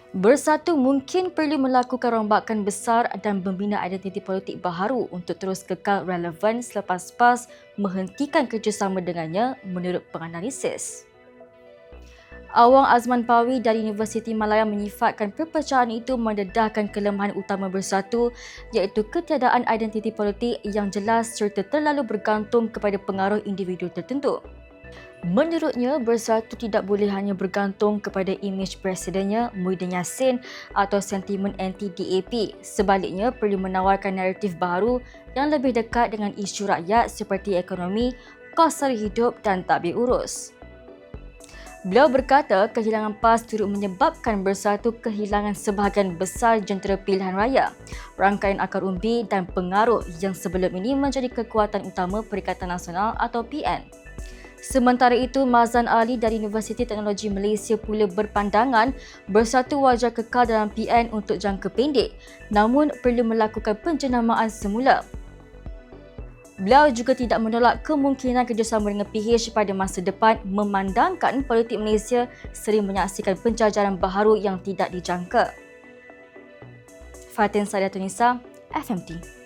Bersatu mungkin perlu melakukan rombakan besar dan membina identiti politik baharu untuk terus kekal relevan selepas PAS menghentikan kerjasama dengannya menurut penganalisis. Awang Azman Pawi dari Universiti Malaya menyifatkan perpecahan itu mendedahkan kelemahan utama Bersatu iaitu ketiadaan identiti politik yang jelas serta terlalu bergantung kepada pengaruh individu tertentu. Menurutnya, Bersatu tidak boleh hanya bergantung kepada imej presidennya Muhyiddin Yassin atau sentimen anti-DAP. Sebaliknya, perlu menawarkan naratif baru yang lebih dekat dengan isu rakyat seperti ekonomi, kos sara hidup dan tadbir urus. Beliau berkata kehilangan PAS turut menyebabkan Bersatu kehilangan sebahagian besar jentera pilihan raya, rangkaian akar umbi dan pengaruh yang sebelum ini menjadi kekuatan utama Perikatan Nasional atau PN. Sementara itu, Mazan Ali dari Universiti Teknologi Malaysia pula berpandangan Bersatu wajar kekal dalam PN untuk jangka pendek, namun perlu melakukan penjenamaan semula. Beliau juga tidak menolak kemungkinan kerjasama dengan PH pada masa depan memandangkan politik Malaysia sering menyaksikan penjajaran baharu yang tidak dijangka. Fatin Sadiatunisa, FMT.